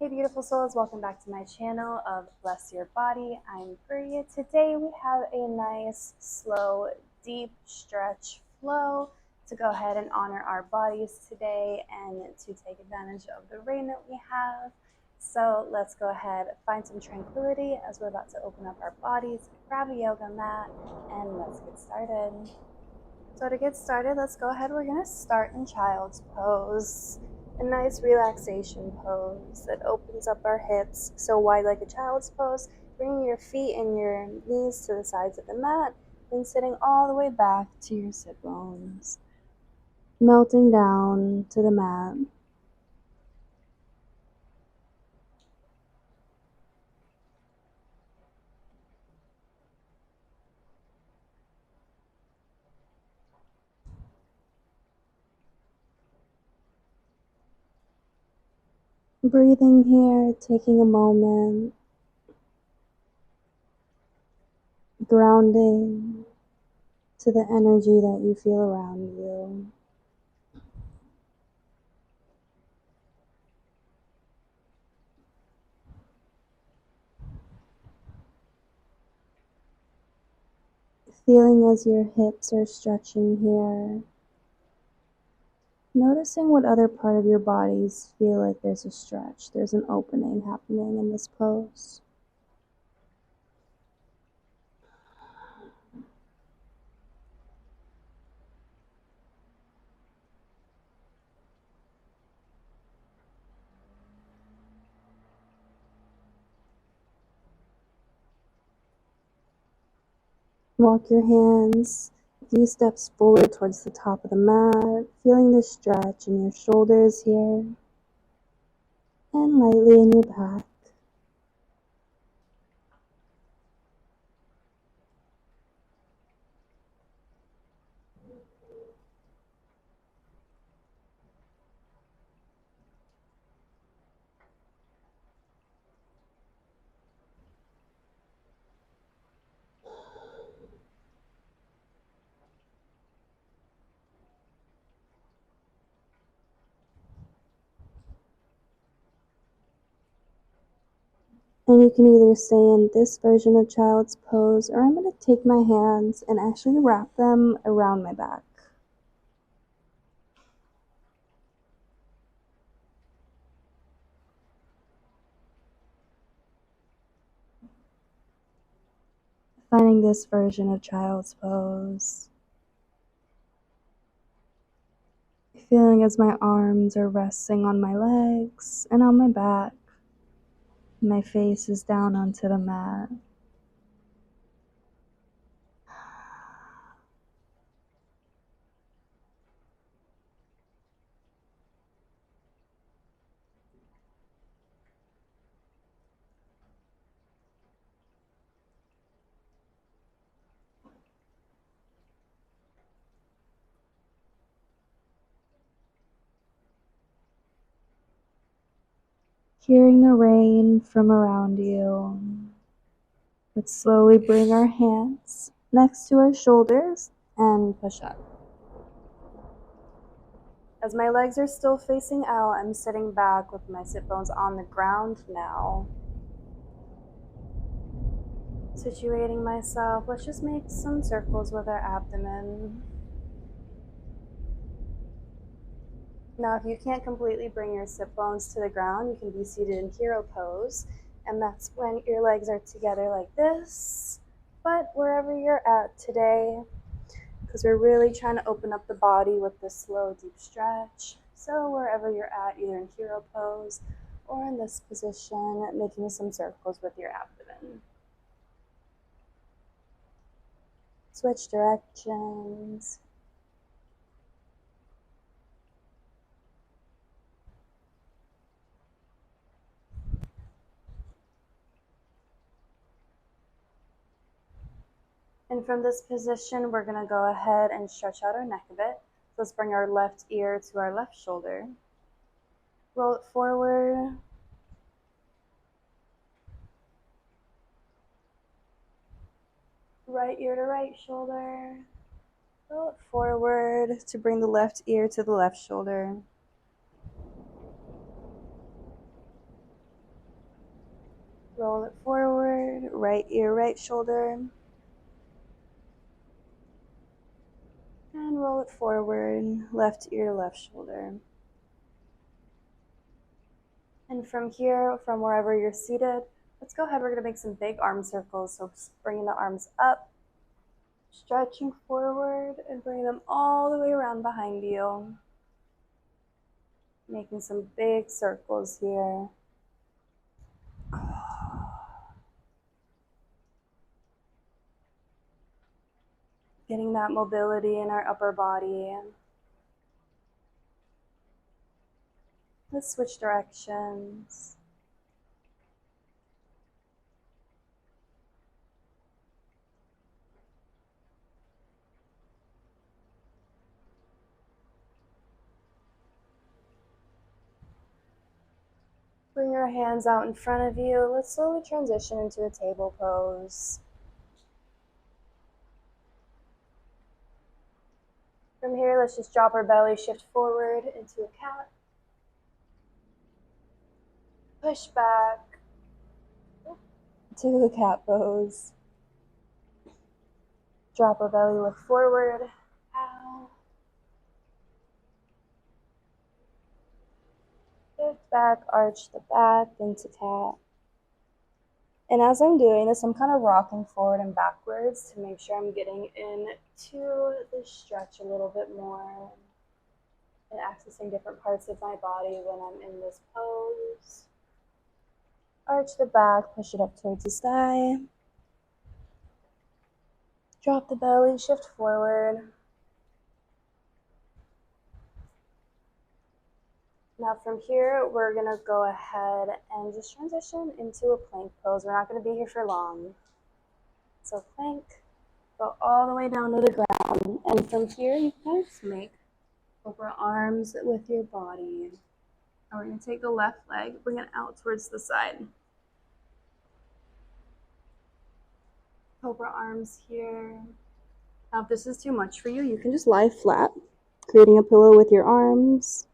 Hey beautiful souls, welcome back to my channel of Bless Your Body. I'm Bri. Today we have a nice, slow, deep stretch flow to go ahead and honor our bodies today and to take advantage of the rain that we have. So let's go ahead, find some tranquility as we're about to open up our bodies, grab a yoga mat, and let's get started. So to get started, let's go ahead, we're gonna start in child's pose. A nice relaxation pose that opens up our hips so wide like a child's pose, bringing your feet and your knees to the sides of the mat and sitting all the way back to your sit bones, melting down to the mat. Breathing here, taking a moment, grounding to the energy that you feel around you. Feeling as your hips are stretching here. Noticing what other part of your bodies feel like there's a stretch, there's an opening happening in this pose. Walk your hands a few steps forward towards the top of the mat, feeling the stretch in your shoulders here, and lightly in your back. And you can either stay in this version of child's pose, or I'm going to take my hands and actually wrap them around my back. Finding this version of child's pose. Feeling as my arms are resting on my legs and on my back. My face is down onto the mat. Hearing the rain from around you. Let's slowly bring our hands next to our shoulders and push up. As my legs are still facing out, I'm sitting back with my sit bones on the ground now. Situating myself, let's just make some circles with our abdomen. Now, if you can't completely bring your sit bones to the ground, you can be seated in hero pose, and that's when your legs are together like this. But wherever you're at today, because we're really trying to open up the body with this slow, deep stretch. So wherever you're at, either in hero pose or in this position, making some circles with your abdomen. Switch directions. And from this position, we're going to go ahead and stretch out our neck a bit. So let's bring our left ear to our left shoulder. Roll it forward. Right ear to right shoulder. Roll it forward to bring the left ear to the left shoulder. Roll it forward, right ear, right shoulder. And roll it forward, left ear, left shoulder. And from here, from wherever you're seated, let's go ahead. We're going to make some big arm circles. So bringing the arms up, stretching forward, and bring them all the way around behind you. Making some big circles here. Getting that mobility in our upper body. Let's switch directions. Bring your hands out in front of you. Let's slowly transition into a table pose. From here, let's just drop our belly, shift forward into a cat. Push back to the cat pose. Drop our belly, look forward. Ow. Shift back, arch the back into cat. And as I'm doing this, I'm kind of rocking forward and backwards to make sure I'm getting into the stretch a little bit more and accessing different parts of my body when I'm in this pose. Arch the back, push it up towards the sky. Drop the belly, shift forward. Now from here, we're gonna go ahead and just transition into a plank pose. We're not gonna be here for long. So plank, go all the way down to the ground. And from here, you can just make cobra arms with your body. And we're gonna take the left leg, bring it out towards the side. Cobra arms here. Now if this is too much for you, you can just lie flat, creating a pillow with your arms.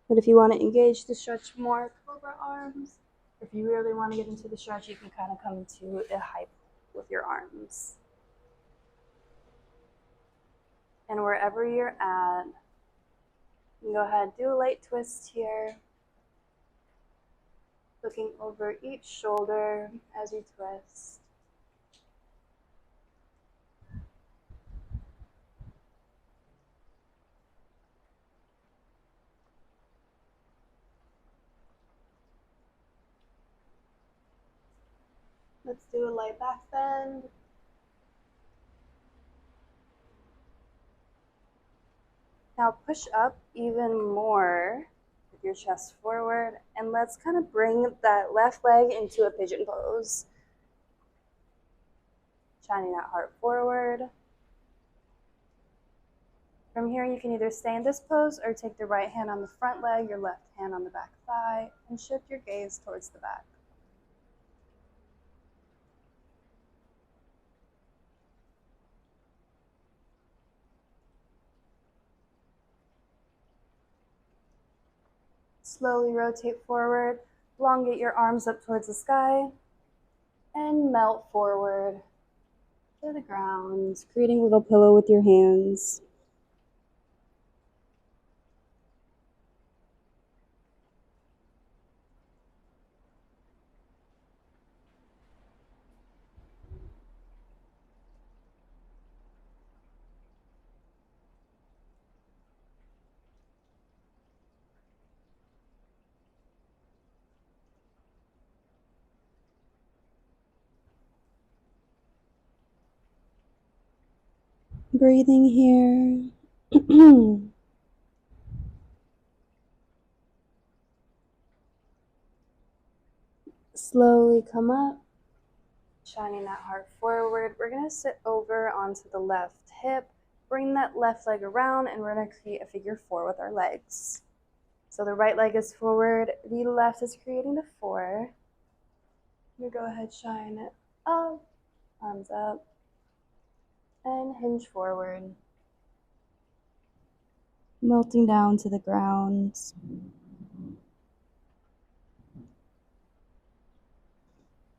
But if you want to engage the stretch more, cobra arms. If you really want to get into the stretch, you can kind of come to a high with your arms. And wherever you're at, you can go ahead, do a light twist here. Looking over each shoulder as you twist. Let's do a light back bend. Now push up even more with your chest forward, and let's kind of bring that left leg into a pigeon pose. Shining that heart forward. From here, you can either stay in this pose or take the right hand on the front leg, your left hand on the back thigh, and shift your gaze towards the back. Slowly rotate forward, elongate your arms up towards the sky, and melt forward to the ground, creating a little pillow with your hands. Breathing here. Slowly come up, shining that heart forward. We're going to sit over onto the left hip, bring that left leg around, and we're going to create a figure 4 with our legs. So the right leg is forward, the left is creating the 4. You go ahead, shine it up, arms up, and hinge forward. Melting down to the ground.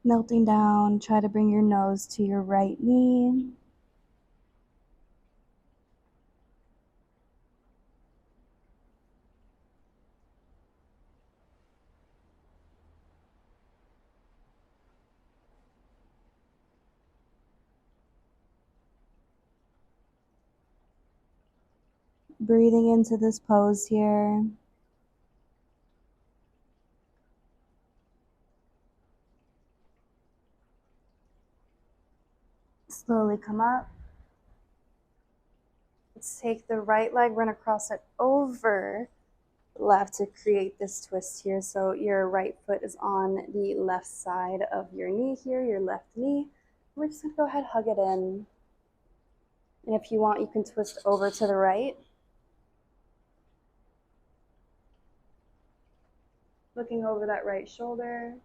Melting down, try to bring your nose to your right knee. Breathing into this pose here. Slowly come up. Let's take the right leg, run across it over left to create this twist here. So your right foot is on the left side of your knee here, your left knee. We're just gonna go ahead, hug it in. And if you want, you can twist over to the right. Looking over that right shoulder.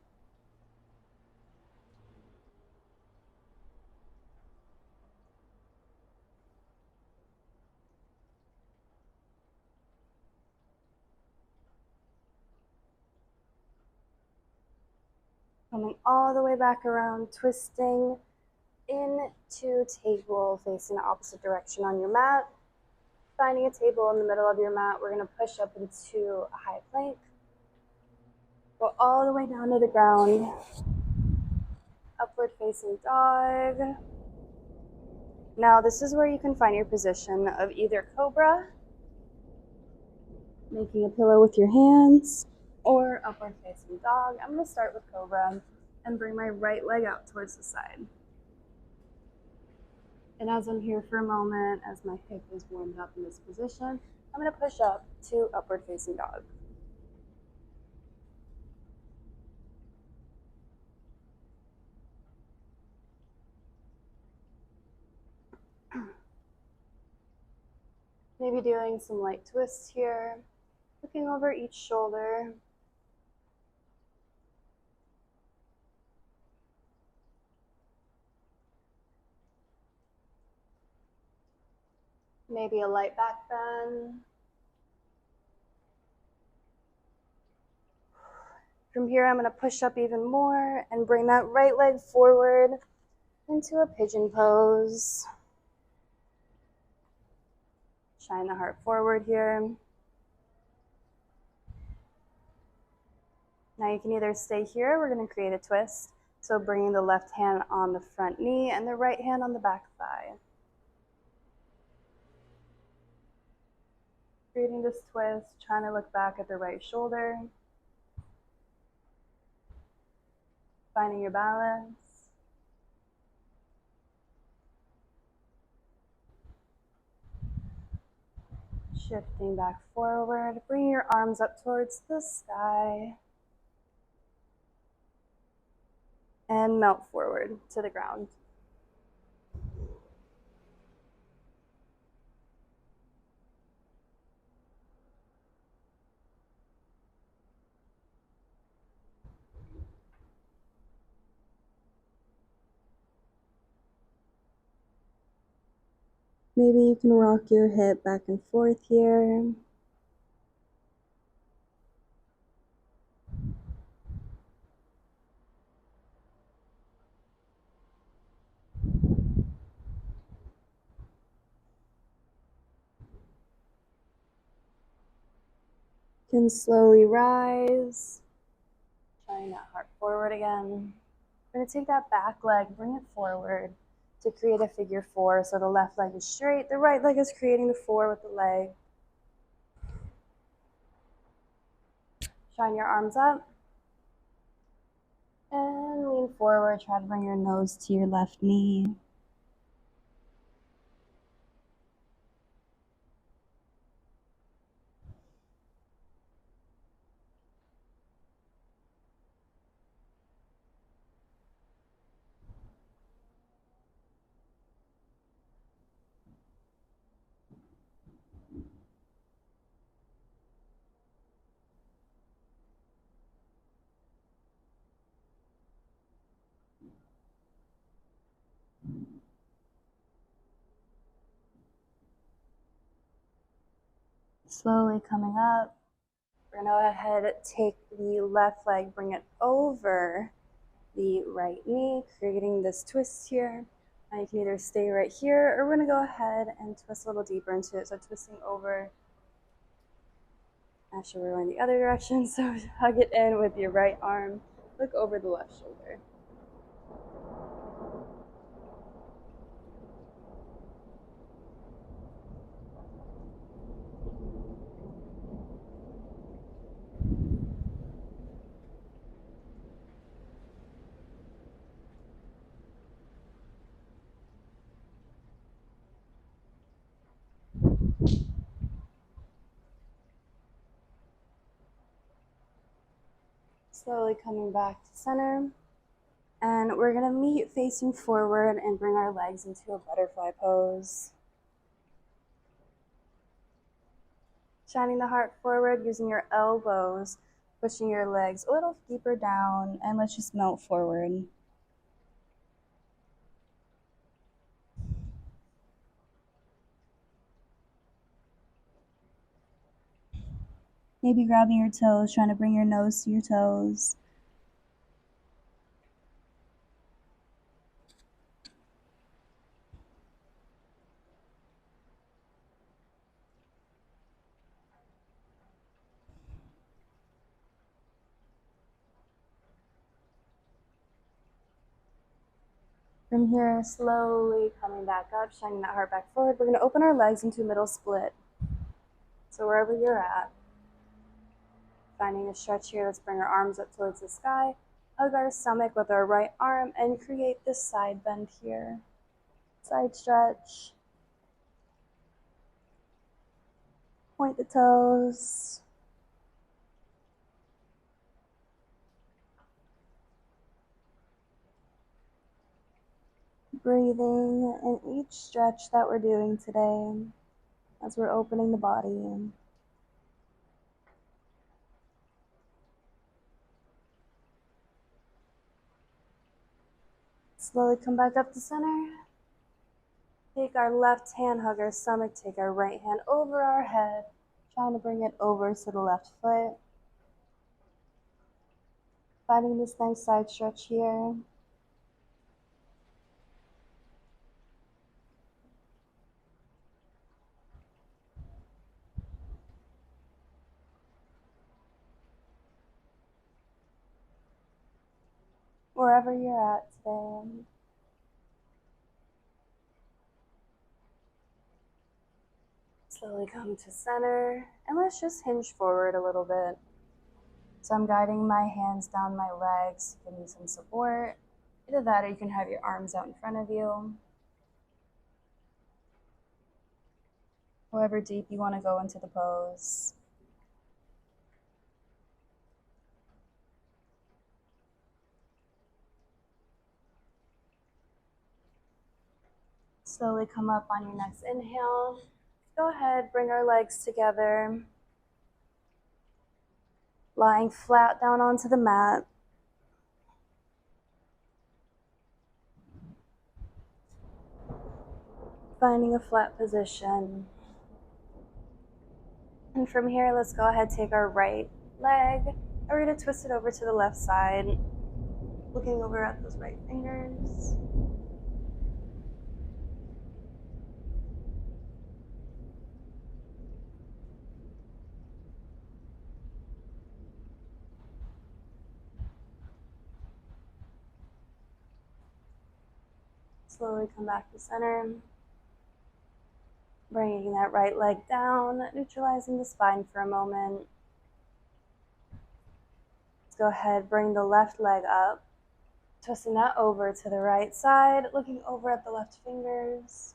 Coming all the way back around, twisting into table facing the opposite direction on your mat. Finding a table in the middle of your mat, we're going to push up into a high plank. Go all the way down to the ground. Upward facing dog. Now this is where you can find your position of either cobra, making a pillow with your hands, or upward facing dog. I'm going to start with cobra and bring my right leg out towards the side. And as I'm here for a moment, as my hip is warmed up in this position, I'm going to push up to upward facing dog. Maybe doing some light twists here, looking over each shoulder. Maybe a light back bend. From here, I'm going to push up even more and bring that right leg forward into a pigeon pose. Shine the heart forward here. Now you can either stay here, we're going to create a twist. So bringing the left hand on the front knee and the right hand on the back thigh. Creating this twist, trying to look back at the right shoulder. Finding your balance. Shifting back forward, bring your arms up towards the sky. And melt forward to the ground. Maybe you can rock your hip back and forth here. Can slowly rise. Shine that heart forward again. We're going to take that back leg, bring it forward to create a figure four. So the left leg is straight, the right leg is creating the four with the leg. Shine your arms up. And lean forward, try to bring your nose to your left knee. Slowly coming up. We're going to go ahead, take the left leg, bring it over the right knee, creating this twist here. And you can either stay right here, or we're gonna go ahead and twist a little deeper into it. So twisting over. Actually, we're going the other direction, so hug it in with your right arm. Look over the left shoulder. Slowly coming back to center. And we're gonna meet facing forward and bring our legs into a butterfly pose. Shining the heart forward, using your elbows, pushing your legs a little deeper down, and let's just melt forward. Maybe grabbing your toes, trying to bring your nose to your toes. From here, slowly coming back up, shining that heart back forward. We're going to open our legs into middle split. So wherever you're at, finding a stretch here, let's bring our arms up towards the sky, hug our stomach with our right arm, and create this side bend here. Side stretch. Point the toes. Breathing in each stretch that we're doing today as we're opening the body. Slowly come back up to center. Take our left hand, hug our stomach, take our right hand over our head, trying to bring it over to the left foot. Finding this nice side stretch here. Wherever you're at today. Slowly come to center, and let's just hinge forward a little bit. So I'm guiding my hands down my legs, give me some support. Either that or you can have your arms out in front of you. However deep you want to go into the pose. Slowly come up on your next inhale. Go ahead, bring our legs together. Lying flat down onto the mat. Finding a flat position. And from here, let's go ahead, take our right leg, and we're going to twist it over to the left side, looking over at those right fingers. Slowly come back to center. Bringing that right leg down, neutralizing the spine for a moment. Let's go ahead, bring the left leg up, twisting that over to the right side, looking over at the left fingers.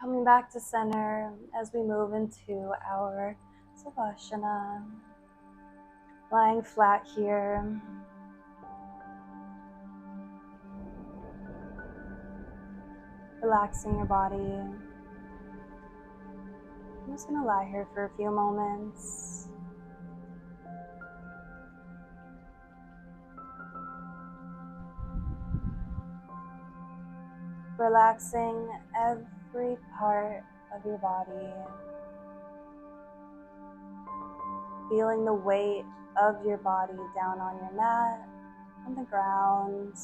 Coming back to center as we move into our Savasana. Lying flat here. Relaxing your body. I'm just going to lie here for a few moments. Relaxing every part of your body. Feeling the weight of your body down on your mat, on the ground.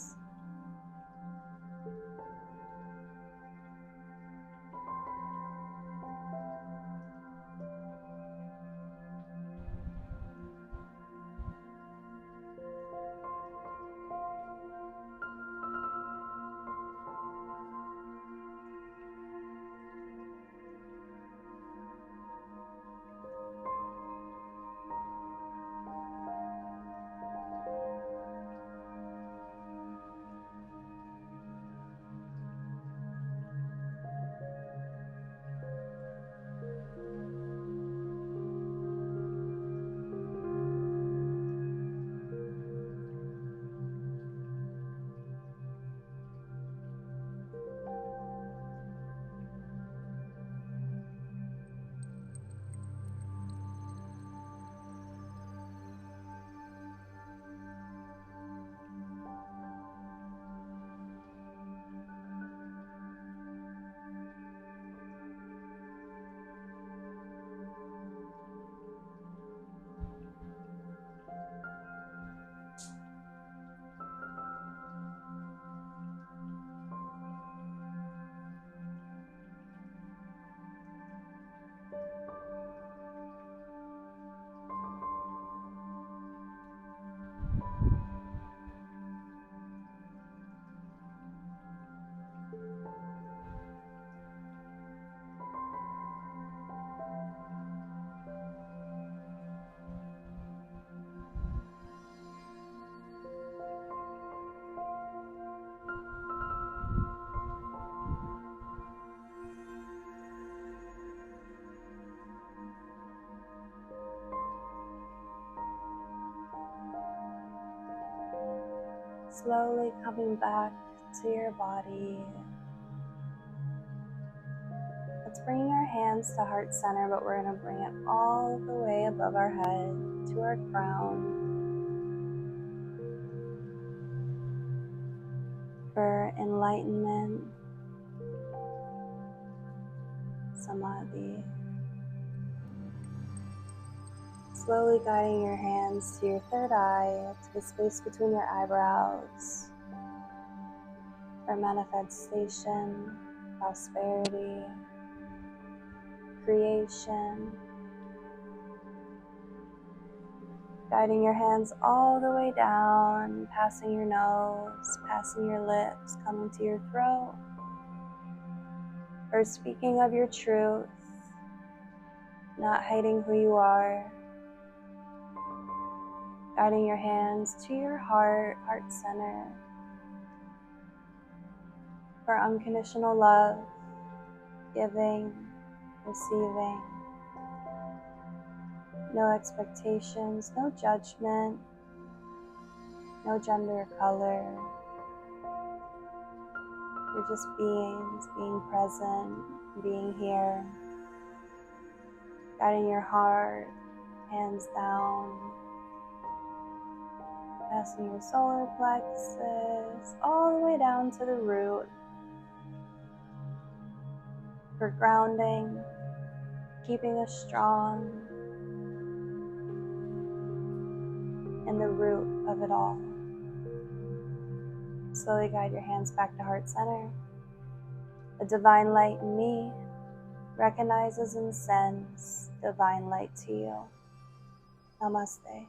Slowly coming back to your body. Let's bring our hands to heart center, but we're going to bring it all the way above our head to our crown for enlightenment, samadhi. Slowly guiding your hands to your third eye, to the space between your eyebrows, for manifestation, prosperity, creation. Guiding your hands all the way down, passing your nose, passing your lips, coming to your throat. For speaking of your truth, not hiding who you are. Guiding your hands to your heart, heart center. For unconditional love, giving, receiving. No expectations, no judgment, no gender or color. We're just beings, being present, being here. Guiding your heart, hands down. Passing your solar plexus all the way down to the root. For grounding, keeping us strong in the root of it all. Slowly guide your hands back to heart center. The divine light in me recognizes and sends divine light to you. Namaste.